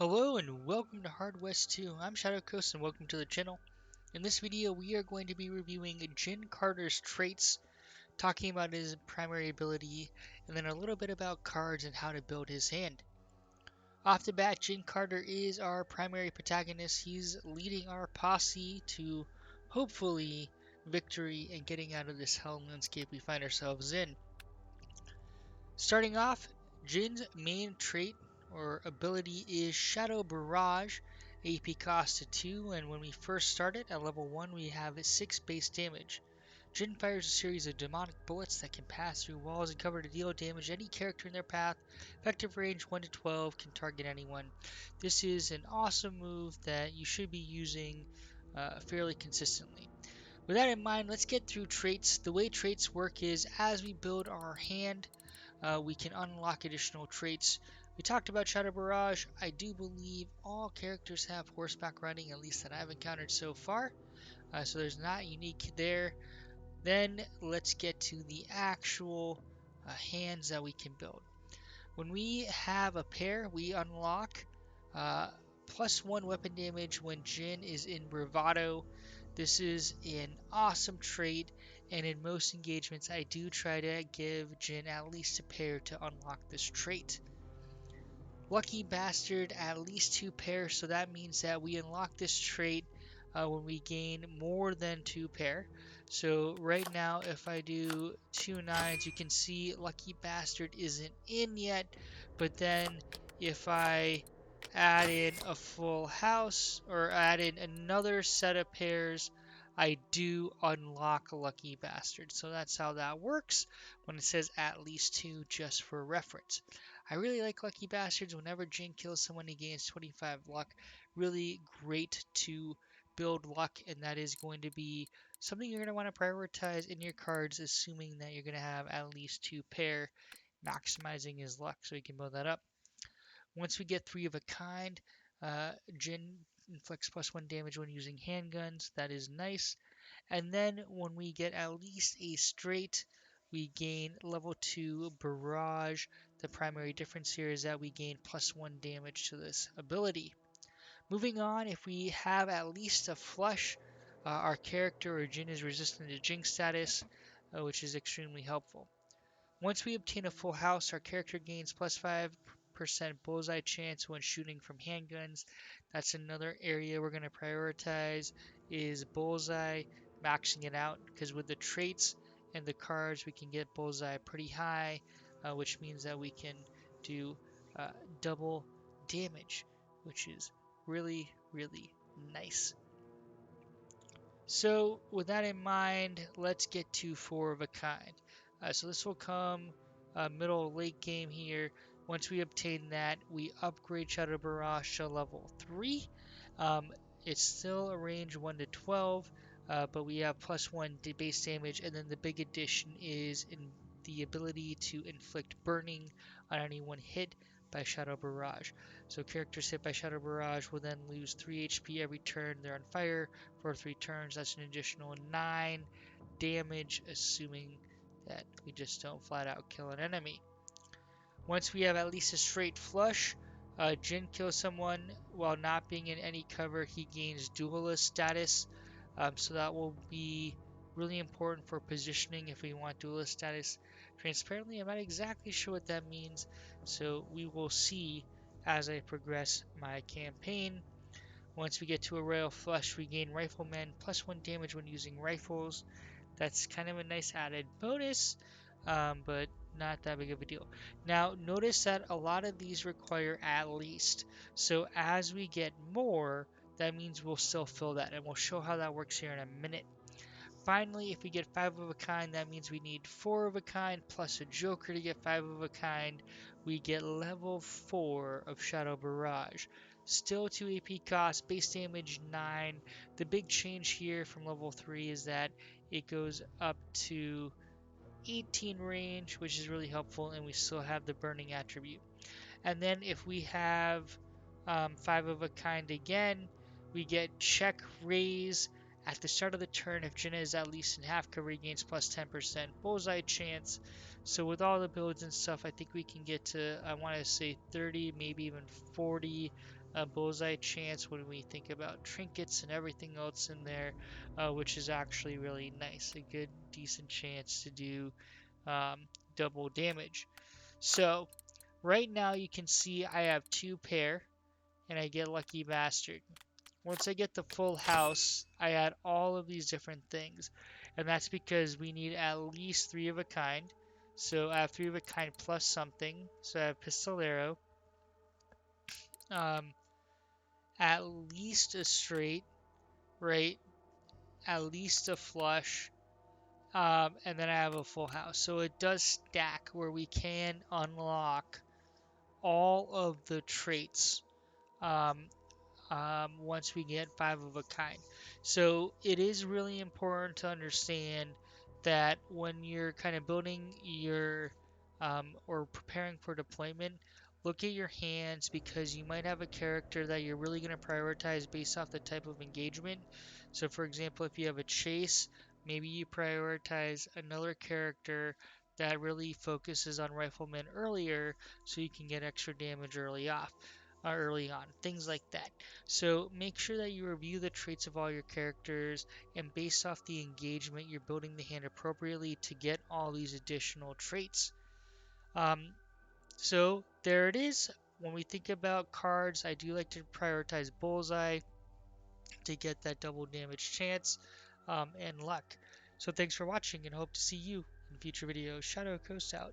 Hello and welcome to Hard West 2. I'm Shadow Coast and welcome to the channel. In this video we are going to be reviewing Jin Carter's traits, talking about his primary ability, and then a little bit about cards and how to build his hand. Off the bat, Jin Carter is our primary protagonist. He's leading our posse to, hopefully, victory and getting out of this hell landscape we find ourselves in. Starting off, Jin's main trait or ability is Shadow Barrage, AP cost to 2, and when we first start it at level 1 we have 6 base damage. Jin fires a series of demonic bullets that can pass through walls and cover to deal damage to any character in their path. Effective range 1 to 12, can target anyone. This is an awesome move that you should be using fairly consistently. With that in mind, let's get through traits. The way traits work is as we build our hand, we can unlock additional traits. We talked about Shadow Barrage. I do believe all characters have horseback riding, at least that I've encountered so far. So there's not unique there. Then let's get to the actual hands that we can build. When we have a pair, we unlock uh, +1 weapon damage when Jin is in Bravado. This is an awesome trait, and in most engagements I do try to give Jin at least a pair to unlock this trait. Lucky Bastard, at least 2 pairs, so that means that we unlock this trait when we gain more than 2 pair. So right now if I do 2 9s, you can see Lucky Bastard isn't in yet, but then if I add in a full house or add in another set of pairs, I do unlock Lucky Bastard. So that's how that works when it says at least 2, just for reference. I really like Lucky Bastards. Whenever Jin kills someone, he gains 25 luck. Really great to build luck, and that is going to be something you're going to want to prioritize in your cards, assuming that you're going to have at least 2 pair, maximizing his luck so he can build that up. Once we get 3 of a kind, Jin inflicts +1 damage when using handguns. That is nice. And then when we get at least a straight, we gain level 2 Barrage. The primary difference here is that we gain +1 damage to this ability. Moving on, if we have at least a flush, our character or Jin is resistant to Jinx status, which is extremely helpful. Once we obtain a full house, our character gains +5% bullseye chance when shooting from handguns. That's another area we're going to prioritize is bullseye, maxing it out, because with the traits and the cards we can get bullseye pretty high, which means that we can do uh, double damage, which is really nice. So with that in mind, let's get to 4 of a kind. So this will come middle late game here. Once we obtain that, we upgrade Shadow Barrage to level 3. Um, it's still a range 1 to 12, but we have +1 base damage, and then the big addition is in the ability to inflict burning on anyone hit by Shadow Barrage. So characters hit by Shadow Barrage will then lose 3 HP every turn they're on fire for 3 turns. That's an additional 9 damage, assuming that we just don't flat out kill an enemy. Once we have at least a straight flush, Jin kills someone while not being in any cover. He gains Duelist Status, so that will be really important for positioning if we want Duelist Status. Transparently, I'm not exactly sure what that means, so we will see as I progress my campaign. Once we get to a royal flush, we gain Rifleman +1 damage when using rifles. That's kind of a nice added bonus, but not that big of a deal. Now, notice that a lot of these require at least. So as we get more, that means we'll still fill that, and we'll show how that works here in a minute. Finally, if we get 5 of a kind, that means we need 4 of a kind plus a Joker to get 5 of a kind. We get level 4 of Shadow Barrage. Still 2 AP cost, base damage 9. The big change here from level 3 is that it goes up to 18 range, which is really helpful, and we still have the burning attribute. And then if we have 5 of a kind again, we get check raise At the start of the turn, if Jin is at least in half cover, he gains plus 10% bullseye chance. So with all the builds and stuff, I think we can get to, I want to say 30, maybe even 40 bullseye chance when we think about trinkets and everything else in there, which is actually really nice. A good, decent chance to do um, double damage. So right now you can see I have 2 pair and I get Lucky Bastard. Once I get the full house, I add all of these different things. And that's because we need at least 3 of a kind. So I have 3 of a kind plus something. So I have Pistolero, um, at least a straight, right? At least a flush. And then I have a full house. So it does stack where we can unlock all of the traits um, once we get 5 of a kind. So it is really important to understand that when you're kind of building your or preparing for deployment, look at your hands because you might have a character that you're really going to prioritize based off the type of engagement. So for example, if you have a chase, maybe you prioritize another character that really focuses on riflemen earlier so you can get extra damage early on, things like that. So make sure that you review the traits of all your characters, and based off the engagement, you're building the hand appropriately to get all these additional traits. So there it is. When we think about cards, I do like to prioritize Bullseye to get that double damage chance and luck. So thanks for watching and hope to see you in future videos. Shadow Coast out.